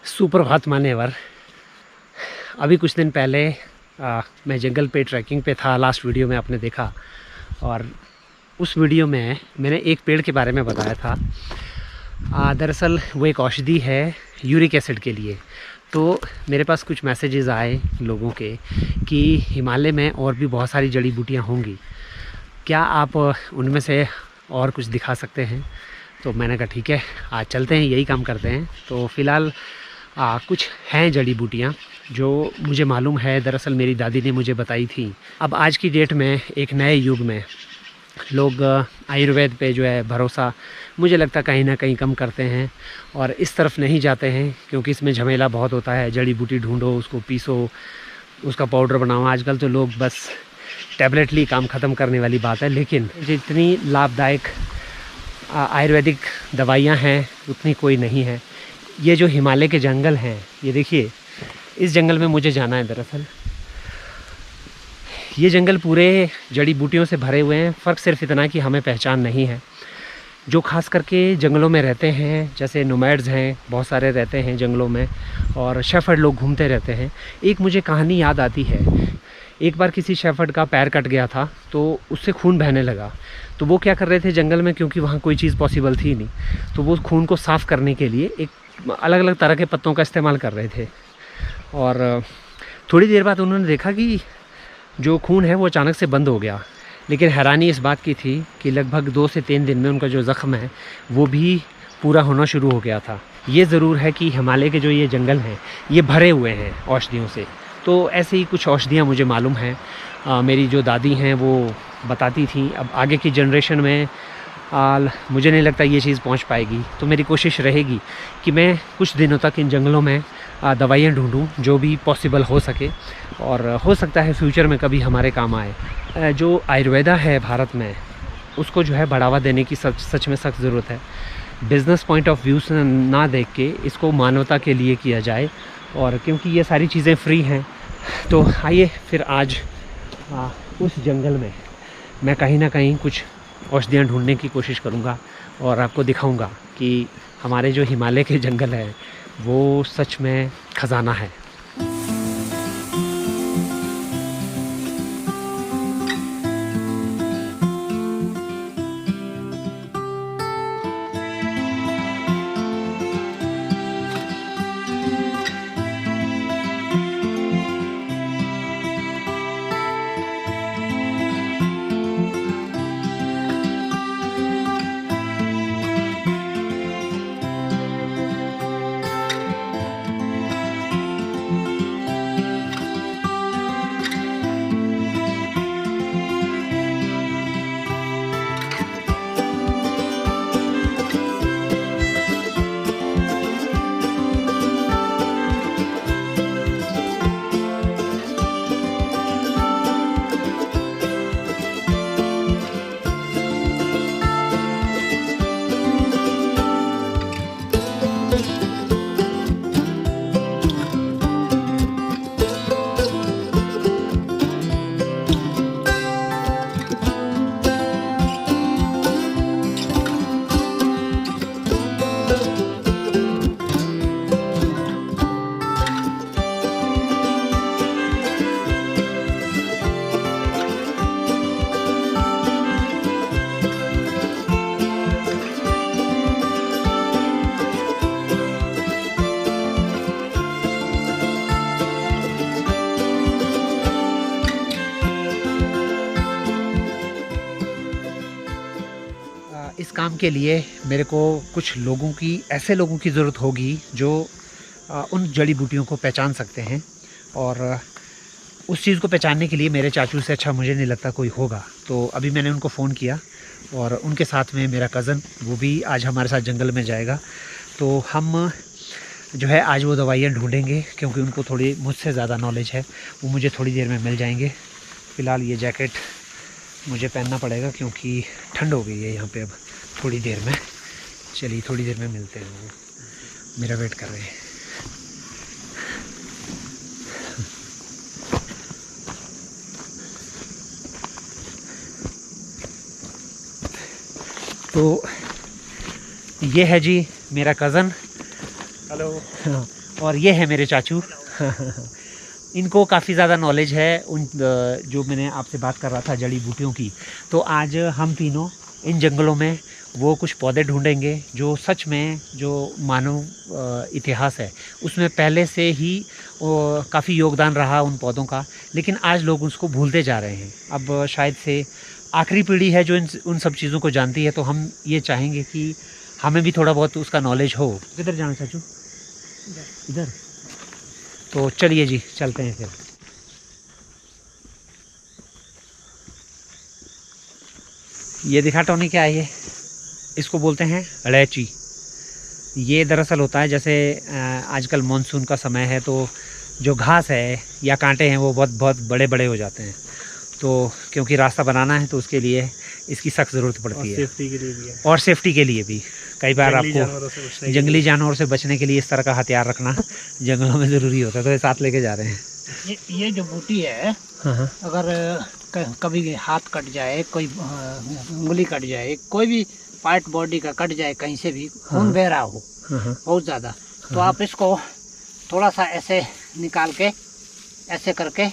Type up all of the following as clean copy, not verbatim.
सुप्रभात मान्यवर। अभी कुछ दिन पहले मैं जंगल पे ट्रैकिंग पे था। लास्ट वीडियो में आपने देखा, और उस वीडियो में मैंने एक पेड़ के बारे में बताया था। दरअसल वो एक औषधि है यूरिक एसिड के लिए। तो मेरे पास कुछ मैसेजेस आए लोगों के कि हिमालय में और भी बहुत सारी जड़ी बूटियाँ होंगी, क्या आप उनमें से और कुछ दिखा सकते हैं। तो मैंने कहा ठीक है, आज चलते हैं, यही काम करते हैं। तो फ़िलहाल कुछ हैं जड़ी बूटियाँ जो मुझे मालूम है, दरअसल मेरी दादी ने मुझे बताई थी। अब आज की डेट में, एक नए युग में, लोग आयुर्वेद पे जो है भरोसा मुझे लगता कहीं ना कहीं कम करते हैं और इस तरफ नहीं जाते हैं, क्योंकि इसमें झमेला बहुत होता है। जड़ी बूटी ढूंढो, उसको पीसो, उसका पाउडर बनाओ। आजकल तो लोग बस टैबलेटली काम ख़त्म करने वाली बात है। लेकिन जितनी लाभदायक आयुर्वेदिक दवाइयाँ हैं उतनी कोई नहीं है। ये जो हिमालय के जंगल हैं, ये देखिए, इस जंगल में मुझे जाना है। दरअसल ये जंगल पूरे जड़ी बूटियों से भरे हुए हैं। फ़र्क सिर्फ इतना कि हमें पहचान नहीं है। जो खास करके जंगलों में रहते हैं, जैसे नोमैड्स हैं, बहुत सारे रहते हैं जंगलों में, और शेफर्ड लोग घूमते रहते हैं। एक मुझे कहानी याद आती है। एक बार किसी शेफर्ड का पैर कट गया था, तो उससे खून बहने लगा। तो वो क्या कर रहे थे जंगल में, क्योंकि वहाँ कोई चीज़ पॉसिबल थी नहीं, तो वो खून को साफ़ करने के लिए एक अलग अलग तरह के पत्तों का इस्तेमाल कर रहे थे। और थोड़ी देर बाद उन्होंने देखा कि जो खून है वो अचानक से बंद हो गया। लेकिन हैरानी इस बात की थी कि लगभग 2 से 3 दिन में उनका जो ज़ख्म है वो भी पूरा होना शुरू हो गया था। ये ज़रूर है कि हिमालय के जो ये जंगल हैं ये भरे हुए हैं औषधियों से। तो ऐसे ही कुछ औषधियाँ मुझे मालूम हैं। मेरी जो दादी हैं वो बताती थी। अब आगे की जनरेशन में मुझे नहीं लगता ये चीज़ पहुंच पाएगी। तो मेरी कोशिश रहेगी कि मैं कुछ दिनों तक इन जंगलों में दवाइयाँ ढूंढूं जो भी पॉसिबल हो सके, और हो सकता है फ्यूचर में कभी हमारे काम आए। जो आयुर्वेदा है भारत में, उसको जो है बढ़ावा देने की सच में सख्त ज़रूरत है। बिज़नेस पॉइंट ऑफ व्यू से ना देख के इसको मानवता के लिए किया जाए, और क्योंकि ये सारी चीज़ें फ्री हैं। तो आइए फिर आज उस जंगल में मैं कहीं ना कहीं कुछ औषधियाँ ढूंढने की कोशिश करूँगा और आपको दिखाऊँगा कि हमारे जो हिमालय के जंगल है वो सच में ख़जाना है। इस काम के लिए मेरे को कुछ लोगों की, ऐसे लोगों की ज़रूरत होगी जो उन जड़ी बूटियों को पहचान सकते हैं। और उस चीज़ को पहचानने के लिए मेरे चाचू से अच्छा मुझे नहीं लगता कोई होगा। तो अभी मैंने उनको फ़ोन किया, और उनके साथ में मेरा कज़न, वो भी आज हमारे साथ जंगल में जाएगा। तो हम जो है आज वो दवाइयाँ ढूंढेंगे, क्योंकि उनको थोड़ी मुझसे ज़्यादा नॉलेज है। वो मुझे थोड़ी देर में मिल जाएंगे। फ़िलहाल ये जैकेट मुझे पहनना पड़ेगा क्योंकि ठंड हो गई है यहाँ पे अब थोड़ी देर में। चलिए थोड़ी देर में मिलते हैं, वो मेरा वेट कर रहे हैं। तो ये है जी मेरा कज़न। हेलो। और ये है मेरे चाचू। इनको काफ़ी ज़्यादा नॉलेज है उन जो मैंने आपसे बात कर रहा था जड़ी बूटियों की। तो आज हम तीनों इन जंगलों में वो कुछ पौधे ढूंढेंगे जो सच में जो मानव इतिहास है उसमें पहले से ही काफ़ी योगदान रहा उन पौधों का, लेकिन आज लोग उसको भूलते जा रहे हैं। अब शायद से आखिरी पीढ़ी है जो उन सब चीज़ों को जानती है, तो हम ये चाहेंगे कि हमें भी थोड़ा बहुत उसका नॉलेज हो। किधर जाना चाचू? इधर। तो चलिए जी, चलते हैं फिर। ये दिखा टोनी क्या है? ये इसको बोलते हैं इलायची। ये दरअसल होता है जैसे आजकल मानसून का समय है तो जो घास है या कांटे हैं वो बहुत बहुत बड़े बड़े हो जाते हैं, तो क्योंकि रास्ता बनाना है तो उसके लिए इसकी सख्त ज़रूरत पड़ती है। सेफ्टी के लिए भी है। और सेफ्टी के लिए भी कई बार आपको जंगली जानवरों से बचने के लिए इस तरह का हथियार रखना जंगलों में ज़रूरी होता है, तो ये साथ लेके जा रहे हैं। ये जो बूटी है, हाँ, अगर कभी हाथ कट जाए, कोई उंगली कट जाए, कोई भी पार्ट बॉडी का कट जाए, कहीं से भी खून बह रहा हो बहुत ज़्यादा, तो आप इसको थोड़ा सा ऐसे निकाल के, ऐसे करके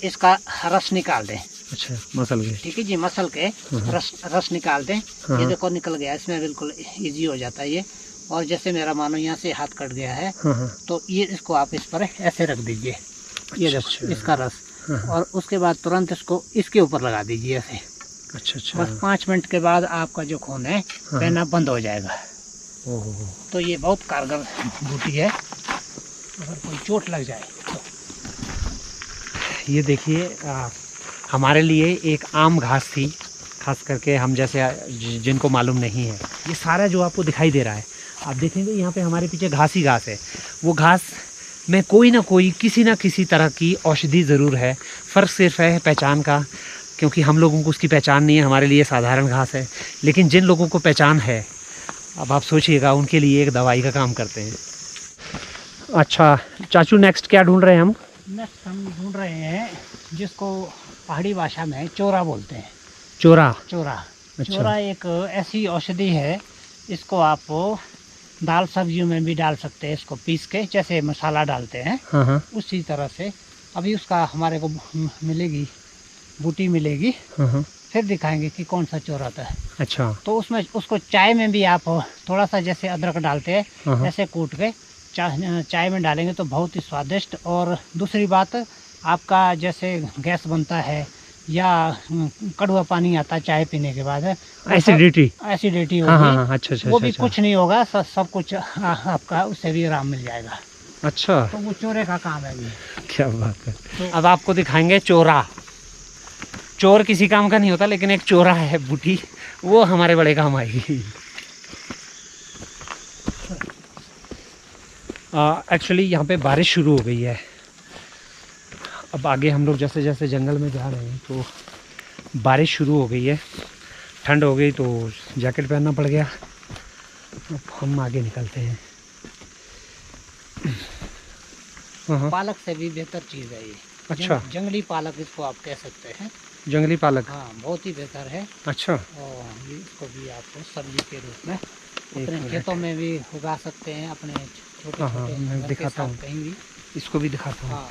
इसका रस निकाल दें। अच्छा, मसल के। ठीक है जी, मसल के रस निकाल दें। ये देखो निकल गया, इसमें बिल्कुल इजी हो जाता है ये। और जैसे मेरा मानो यहाँ से हाथ कट गया है, तो ये इसको आप इस पर ऐसे रख दीजिए। ये देखो इसका रस, और उसके बाद तुरंत इसको इसके ऊपर लगा दीजिए ऐसे। अच्छा। बस 5 मिनट के बाद आपका जो खून है बहना बंद हो जाएगा। तो ये बहुत कारगर बूटी है अगर कोई चोट लग जाए तो। ये देखिए, हमारे लिए एक आम घास थी, खास करके हम जैसे जिनको मालूम नहीं है। ये सारा जो आपको दिखाई दे रहा है, आप देखेंगे यहाँ पे हमारे पीछे घास ही घास है। वो घास में कोई ना कोई किसी ना किसी तरह की औषधि ज़रूर है। फ़र्क सिर्फ है पहचान का, क्योंकि हम लोगों को उसकी पहचान नहीं है, हमारे लिए साधारण घास है। लेकिन जिन लोगों को पहचान है, अब आप सोचिएगा, उनके लिए एक दवाई का काम करते हैं। अच्छा चाचू, नेक्स्ट क्या ढूंढ रहे हैं हम? नेक्स्ट हम ढूंढ रहे हैं जिसको पहाड़ी भाषा में चोरा बोलते हैं। चोरा? अच्छा। चोरा एक ऐसी औषधि है, इसको आप दाल सब्जियों में भी डाल सकते हैं। इसको पीस के जैसे मसाला डालते हैं, उसी तरह से। अभी उसका हमारे को मिलेगी, बूटी मिलेगी, फिर दिखाएंगे कि कौन सा चोरा आता है। अच्छा। तो उसमें उसको चाय में भी आप थोड़ा सा जैसे अदरक डालते हैं, ऐसे कूट के चाय में डालेंगे तो बहुत ही स्वादिष्ट। और दूसरी बात, आपका जैसे गैस बनता है या कड़वा पानी आता है चाय पीने के बाद, एसिडिटी होगी, अच्छा, वो भी कुछ नहीं होगा, सब कुछ आपका उससे भी आराम मिल जाएगा। अच्छा, तो वो चोरे का काम है भी। क्या बात है। तो अब आपको दिखाएंगे चोरा। चोर किसी काम का नहीं होता, लेकिन एक चोरा है बूटी, वो हमारे बड़े काम आएगी। एक्चुअली यहाँ पे बारिश शुरू हो गई है। अब आगे हम लोग जैसे जैसे जंगल में जा रहे हैं तो बारिश शुरू हो गई है, ठंड हो गई तो जैकेट पहनना पड़ गया। अब हम आगे निकलते हैं। पालक से भी बेहतर चीज़ है ये। अच्छा, जंगली पालक इसको आप कह सकते हैं। जंगली पालक? हाँ, बहुत ही बेहतर है। अच्छा। और इसको भी आप सब्जी के रूप में अपने खेतों में भी उगा सकते हैं, अपने छोटे मैं दिखाता हूँ, कहीं भी। इसको भी दिखाता हूँ। हाँ,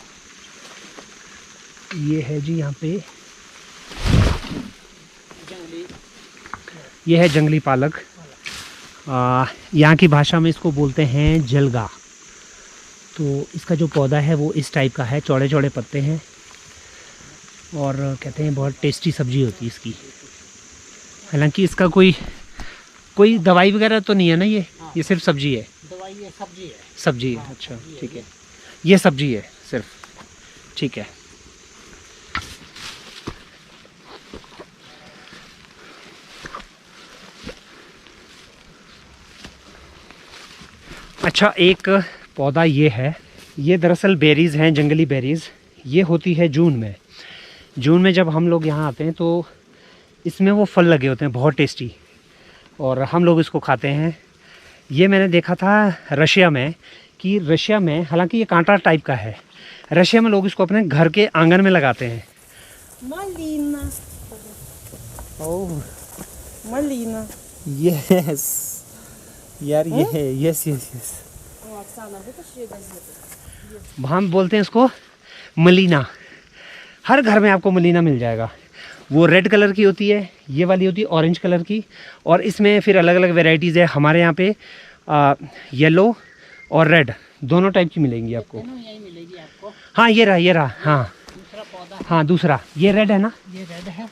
ये है जी यहाँ पे, ये है जंगली पालक। यहाँ की भाषा में इसको बोलते हैं जलगा। तो इसका जो पौधा है वो इस टाइप का है, चौड़े चौड़े पत्ते हैं, और कहते हैं बहुत टेस्टी सब्जी होती है इसकी। हालांकि इसका कोई दवाई वगैरह तो नहीं है ना, ये सिर्फ सब्जी है। दवाई है, सब्जी है। सब्जी है, अच्छा ठीक है, ये सब्जी है सिर्फ, ठीक है। अच्छा, एक पौधा ये है, ये दरअसल बेरीज़ हैं, जंगली बेरीज़। ये होती है जून में। जून में जब हम लोग यहाँ आते हैं तो इसमें वो फल लगे होते हैं बहुत टेस्टी, और हम लोग इसको खाते हैं। ये मैंने देखा था रशिया में, कि रशिया में, हालांकि ये कांटा टाइप का है, रशिया में लोग इसको अपने घर के आंगन में लगाते हैं। मलीना। ओह, मलीना। यस यार, ये है, यस। Оксана, вытащи газету. हम बोलते हैं इसको मलीना। हर घर में आपको मलीना मिल जाएगा। वो रेड कलर की होती है, ये वाली होती है ऑरेंज कलर की, और इसमें फिर अलग अलग वेराइटीज़ है। हमारे यहाँ पे येलो और रेड दोनों टाइप की मिलेंगी आपको। यही मिलेगी आपको। हाँ ये रहा, हाँ दूसरा पौधा हाँ दूसरा, ये रेड है ना, ये रेड है,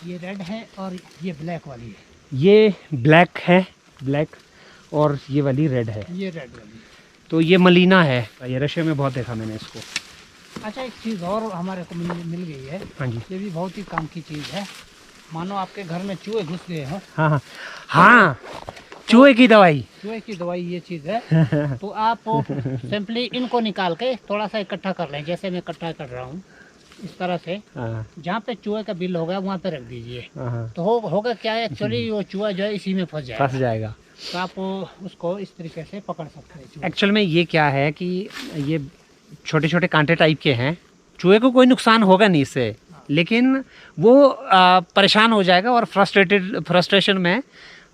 ये रेड है और ये ब्लैक वाली है, ये ब्लैक है, ब्लैक, और ये वाली रेड है। ये रेड वाली। तो ये मलीना है, ये रशिया में बहुत देखा मैंने इसको। अच्छा, एक चीज़ और हमारे को मिल गई है। हाँ जी, ये भी बहुत ही काम की चीज़ है। मानो आपके घर में चूहे घुस गए हो। हाँ हाँ हाँ, चूहे की दवाई। चूहे की दवाई ये चीज़ है। तो आप सिंपली इनको निकाल के थोड़ा सा इकट्ठा कर लें, जैसे मैं इकट्ठा कर रहा हूँ इस तरह से। हाँ जहाँ पे चूहे का बिल होगा वहाँ पे रख दीजिए। हाँ, तो होगा क्या है, एक्चुअली वो चूहा जो है इसी में फंस जाएगा। तो आप उसको इस तरीके से पकड़ सकते हैं। एक्चुअल में ये क्या है कि ये छोटे छोटे कांटे टाइप के हैं। चूहे को कोई नुकसान होगा नहीं इससे, लेकिन वो परेशान हो जाएगा और फ्रस्ट्रेशन में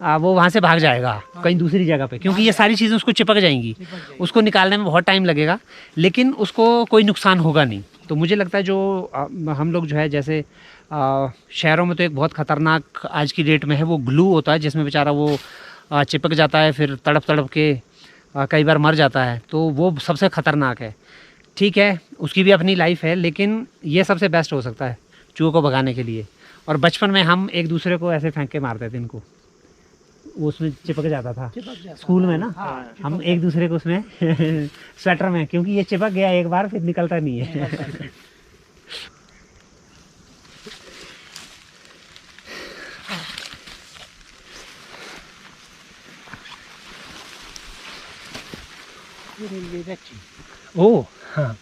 वो वहाँ से भाग जाएगा कहीं दूसरी जगह पे, क्योंकि ये सारी चीज़ें उसको चिपक जाएंगी। उसको निकालने में बहुत टाइम लगेगा, लेकिन उसको कोई नुकसान होगा नहीं। तो मुझे लगता है जो हम लोग जो है, जैसे शहरों में तो एक बहुत ख़तरनाक आज की डेट में है, वो ग्लू होता है जिसमें बेचारा वो चिपक जाता है, फिर तड़प तड़प के कई बार मर जाता है। तो वो सबसे ख़तरनाक है। ठीक है, उसकी भी अपनी लाइफ है, लेकिन ये सबसे बेस्ट हो सकता है चूहों को भगाने के लिए। और बचपन में हम एक दूसरे को ऐसे फेंक के मारते थे इनको, वो उसमें चिपक जाता था स्कूल में ना। हाँ, हम एक दूसरे को उसमें स्वेटर में, क्योंकि ये चिपक गया एक बार फिर निकलता नहीं है। ओ हाँ,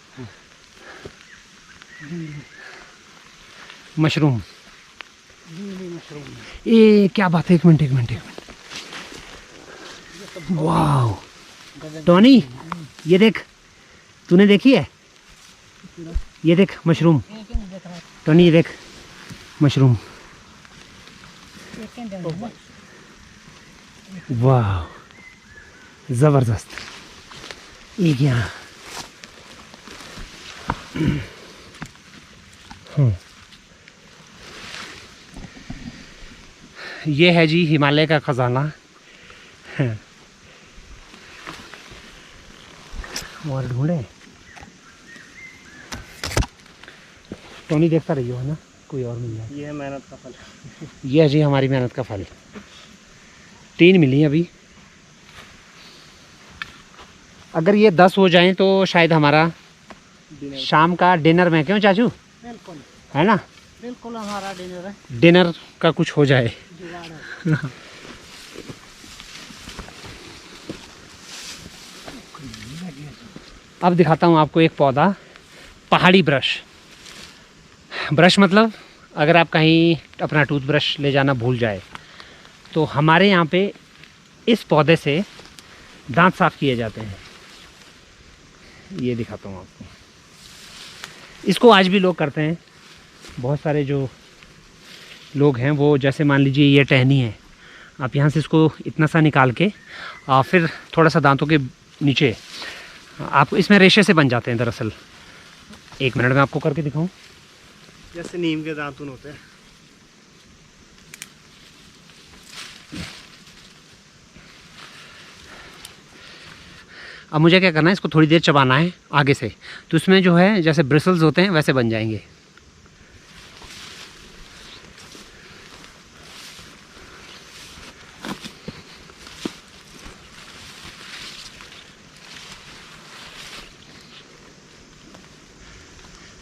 मशरूम। ये क्या बात है, एक मिनट। वाह टोनी, ये देख, तूने देखी है? ये देख मशरूम, टोनी ये देख मशरूम। वाह ज़बरदस्त। एक यहाँ ये है जी हिमालय का खजाना। और ढूंढे, टोनी देखता रहियो, है ना, कोई और मिल जाए। ये है मेहनत का फल। ये है जी हमारी मेहनत का फल। 3 मिली अभी। अगर ये 10 हो जाएं तो शायद हमारा शाम का डिनर में, क्यों चाचू, बिल्कुल है ना, बिल्कुल हमारा डिनर है, डिनर का कुछ हो जाए। अब दिखाता हूँ आपको एक पौधा, पहाड़ी ब्रश मतलब अगर आप कहीं अपना टूथब्रश ले जाना भूल जाए तो हमारे यहाँ पे इस पौधे से दांत साफ़ किए जाते हैं। ये दिखाता हूँ आपको। इसको आज भी लोग करते हैं, बहुत सारे जो लोग हैं वो, जैसे मान लीजिए ये टहनी है, आप यहाँ से इसको इतना सा निकाल के फिर थोड़ा सा दांतों के नीचे आप इसमें रेशे से बन जाते हैं दरअसल। 1 मिनट में आपको करके दिखाऊं। जैसे नीम के दातुन होते हैं। अब मुझे क्या करना है, इसको थोड़ी देर चबाना है आगे से, तो इसमें जो है जैसे ब्रिसल्स होते हैं वैसे बन जाएंगे।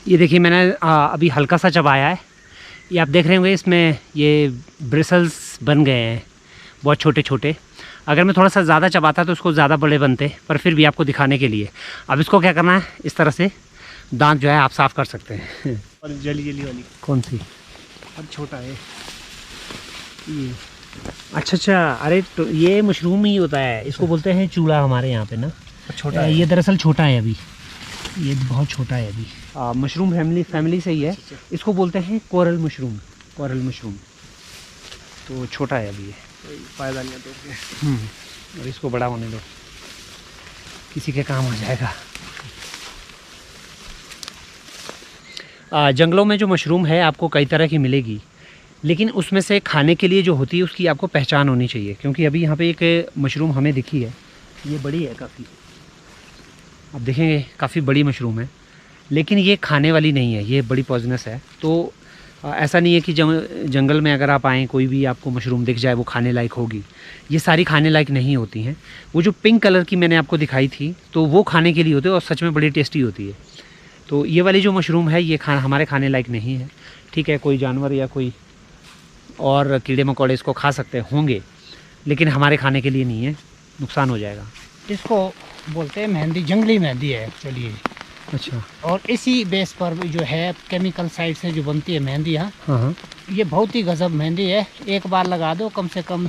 ये देखिए मैंने अभी हल्का सा चबाया है, ये आप देख रहे होंगे इसमें ये ब्रिसल्स बन गए हैं बहुत छोटे छोटे। अगर मैं थोड़ा सा ज़्यादा चबाता तो उसको ज़्यादा बड़े बनते, पर फिर भी आपको दिखाने के लिए। अब इसको क्या करना है, इस तरह से दांत जो है आप साफ़ कर सकते हैं। और जली वाली कौन सी? और छोटा है ये अच्छा, अरे तो ये मशरूम ही होता है, इसको बोलते हैं चूड़ा हमारे यहाँ पे ना। छोटा है। ये दरअसल छोटा है अभी, ये बहुत छोटा है अभी। मशरूम फैमिली से ही है। इसको बोलते हैं कोरल मशरूम। तो छोटा है अभी ये, फ़ायदा नहीं है तो। और इसको बड़ा होने दो। किसी के काम आ जाएगा। जंगलों में जो मशरूम है आपको कई तरह की मिलेगी, लेकिन उसमें से खाने के लिए जो होती है उसकी आपको पहचान होनी चाहिए। क्योंकि अभी यहाँ पे एक मशरूम हमें दिखी है, ये बड़ी है काफ़ी, आप देखेंगे काफ़ी बड़ी मशरूम है, लेकिन ये खाने वाली नहीं है, ये बड़ी पॉइजनस है। तो ऐसा नहीं है कि जंगल में अगर आप आएँ कोई भी आपको मशरूम दिख जाए वो खाने लायक होगी, ये सारी खाने लायक नहीं होती हैं। वो जो पिंक कलर की मैंने आपको दिखाई थी तो वो खाने के लिए होती है और सच में बड़ी टेस्टी होती है। तो ये वाली जो मशरूम है ये हमारे खाने लायक नहीं है, ठीक है। कोई जानवर या कोई और कीड़े मकोड़े इसको खा सकते होंगे, लेकिन हमारे खाने के लिए नहीं है, नुकसान हो जाएगा। इसको बोलते हैं मेहंदी, जंगली मेहंदी है एक्चुअली। अच्छा। और इसी बेस पर जो है केमिकल साइड से जो बनती है मेहंदी, हाँ, ये बहुत ही गजब मेहंदी है। एक बार लगा दो कम से कम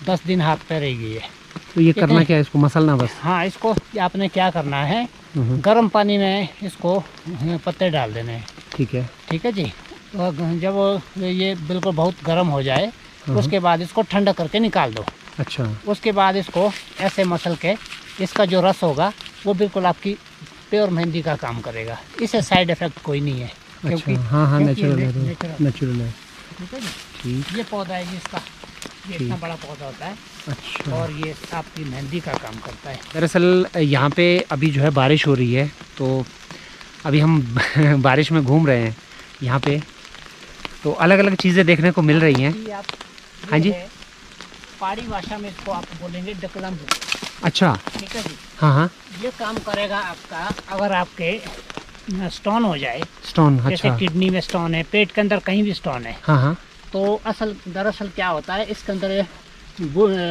10 दिन हाथ पे रहेगी है। तो ये करना क्या है, इसको मसलना बस? हाँ, इसको आपने क्या करना है, गर्म पानी में इसको पत्ते डाल देने हैं। ठीक है, ठीक है जी। और जब ये बिल्कुल बहुत गर्म हो जाए उसके बाद इसको ठंडा करके निकाल दो। अच्छा। उसके बाद इसको ऐसे मसल के इसका जो रस होगा वो बिल्कुल आपकी प्योर मेहंदी का काम करेगा। इससे साइड इफेक्ट कोई नहीं है। अच्छा, हाँ, नेचुरल है, नेचुरल है। ठीक है जी। ठीक। ये पौधा है जिसका, ये इतना बड़ा पौधा होता है। अच्छा। और ये आपकी मेहंदी का काम करता है। दरअसल यहाँ पे अभी जो है बारिश हो रही है, तो अभी हम बारिश में घूम रहे हैं यहाँ पे, तो अलग अलग चीज़ें देखने को मिल रही हैं। हाँ जी। पहाड़ी भाषा में इसको आप बोलेंगे डकलम्बू। अच्छा। ठीक है जी। हाँ हाँ। ये काम करेगा आपका, अगर आपके स्टोन हो जाए, स्टोन, अच्छा, जैसे किडनी में स्टोन है, पेट के अंदर कहीं भी स्टोन है, हाँ हाँ, तो दरअसल क्या होता है, इसके अंदर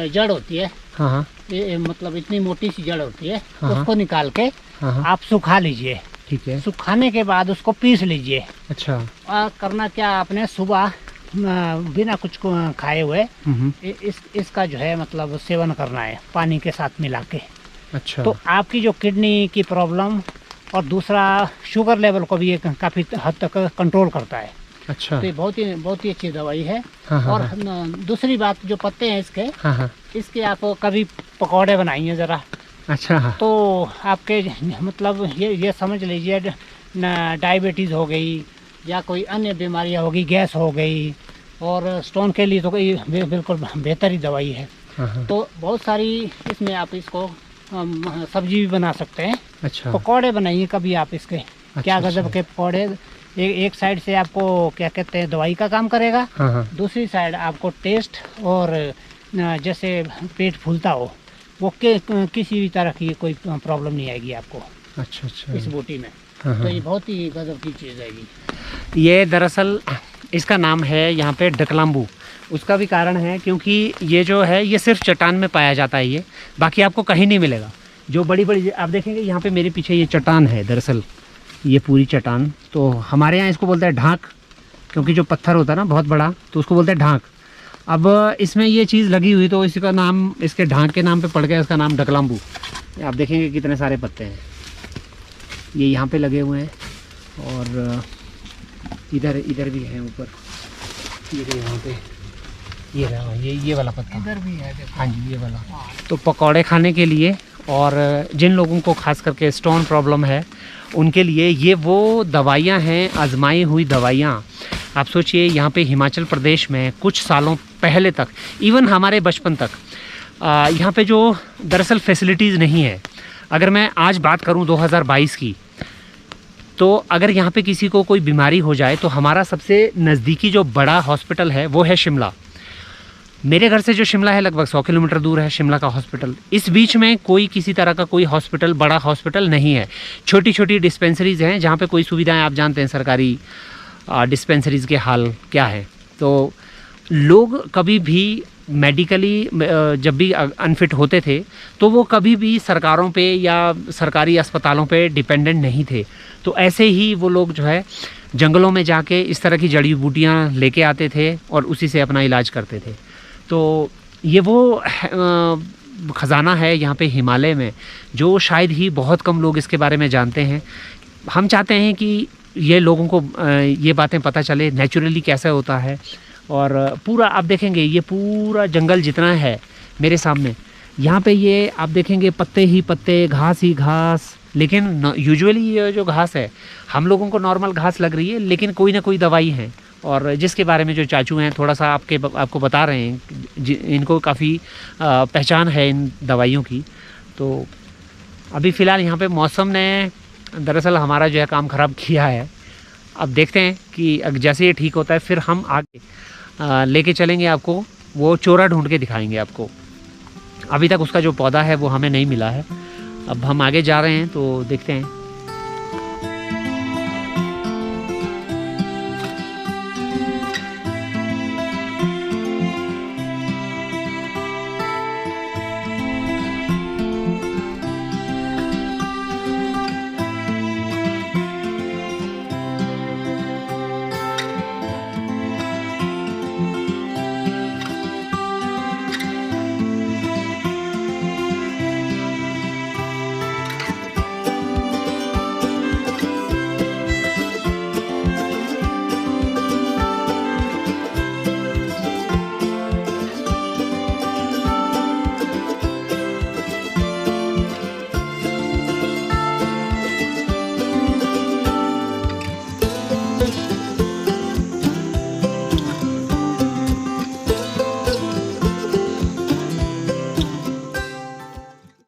जड़ होती है, हाँ हाँ, ये मतलब इतनी मोटी सी जड़ होती है, हाँ, उसको निकाल के हाँ, आप सुखा लीजिए। ठीक है। सुखाने के बाद उसको पीस लीजिए। अच्छा। और करना क्या, आपने सुबह बिना कुछ खाए हुए इसका जो है मतलब सेवन करना है पानी के साथ मिला के। अच्छा। तो आपकी जो किडनी की प्रॉब्लम और दूसरा शुगर लेवल को भी ये काफ़ी हद तक कंट्रोल करता है। अच्छा। तो ये बहुत ही अच्छी दवाई है। हाँ, हाँ, और हाँ। दूसरी बात, जो पत्ते हैं इसके, हाँ हाँ, इसके आप कभी पकौड़े बनाइए ज़रा। अच्छा। हाँ। तो आपके मतलब ये समझ लीजिए डायबिटीज़ हो गई या कोई अन्य बीमारियां होगी, गैस हो गई, और स्टोन के लिए तो ये बिल्कुल बेहतर ही दवाई है। हाँ हाँ। तो बहुत सारी इसमें आप इसको सब्जी भी बना सकते हैं। अच्छा। पकौड़े बनाइए कभी आप इसके। क्या अच्छा। गजब के पकौड़े। एक साइड से आपको क्या कहते हैं दवाई का काम करेगा, हाँ हाँ, दूसरी साइड आपको टेस्ट और जैसे पेट फूलता हो वो किसी भी तरह की कोई प्रॉब्लम नहीं आएगी आपको। अच्छा अच्छा, इस बूटी में। हाँ तो हाँ। ये बहुत ही गजब की चीज़ है ये। ये दरअसल इसका नाम है यहाँ पे डकलाम्बू। उसका भी कारण है क्योंकि ये जो है ये सिर्फ चट्टान में पाया जाता है, ये बाकी आपको कहीं नहीं मिलेगा। जो बड़ी बड़ी आप देखेंगे यहाँ पे मेरे पीछे ये चट्टान है, दरअसल ये पूरी चट्टान, तो हमारे यहाँ इसको बोलते हैं ढाक, क्योंकि जो पत्थर होता है ना बहुत बड़ा, तो उसको बोलते हैं ढाक। अब इसमें ये चीज़ लगी हुई तो इसका नाम, इसके ढाक के नाम पे पड़ गया, इसका नाम डकलाम्बू। आप देखेंगे कितने सारे पत्ते हैं ये यहाँ पे लगे हुए हैं, और इधर भी है ऊपर, ये यहाँ पे ये रहा, ये वाला पत्ता इधर भी है। हाँ जी, ये वाला। तो पकौड़े खाने के लिए, और जिन लोगों को खास करके स्टोन प्रॉब्लम है उनके लिए ये वो दवाइयाँ हैं, आजमाई हुई दवाइयाँ। आप सोचिए यहाँ पे हिमाचल प्रदेश में कुछ सालों पहले तक, इवन हमारे बचपन तक, यहाँ पे जो दरअसल फैसिलिटीज़ नहीं है। अगर मैं आज बात करूँ 2022 की, तो अगर यहाँ पे किसी को कोई बीमारी हो जाए तो हमारा सबसे नज़दीकी जो बड़ा हॉस्पिटल है वो है शिमला। मेरे घर से जो शिमला है लगभग 100 किलोमीटर दूर है शिमला का हॉस्पिटल। इस बीच में कोई किसी तरह का कोई हॉस्पिटल, बड़ा हॉस्पिटल नहीं है। छोटी छोटी डिस्पेंसरीज़ हैं जहाँ पे कोई सुविधाएं, आप जानते हैं सरकारी डिस्पेंसरीज़ के हाल क्या है। तो लोग कभी भी मेडिकली जब भी अनफिट होते थे तो वो कभी भी सरकारों पे या सरकारी अस्पतालों पे डिपेंडेंट नहीं थे। तो ऐसे ही वो लोग जो है जंगलों में जाके इस तरह की जड़ी बूटियाँ लेके आते थे और उसी से अपना इलाज करते थे। तो ये वो ख़जाना है यहाँ पे हिमालय में, जो शायद ही बहुत कम लोग इसके बारे में जानते हैं। हम चाहते हैं कि ये लोगों को ये बातें पता चले नेचुरली कैसे होता है। और पूरा आप देखेंगे ये पूरा जंगल जितना है मेरे सामने, यहाँ पे ये आप देखेंगे पत्ते ही पत्ते, घास ही घास, लेकिन यूजुअली ये जो घास है हम लोगों को नॉर्मल घास लग रही है, लेकिन कोई ना कोई दवाई है। और जिसके बारे में जो चाचू हैं थोड़ा सा आपको बता रहे हैं, इनको काफ़ी पहचान है इन दवाइयों की। तो अभी फ़िलहाल यहाँ पे मौसम ने दरअसल हमारा जो है काम ख़राब किया है। अब देखते हैं कि जैसे ये ठीक होता है फिर हम आगे लेके चलेंगे आपको, वो चोरा ढूंढ के दिखाएंगे आपको। अभी तक उसका जो पौधा है वो हमें नहीं मिला है। अब हम आगे जा रहे हैं तो देखते हैं।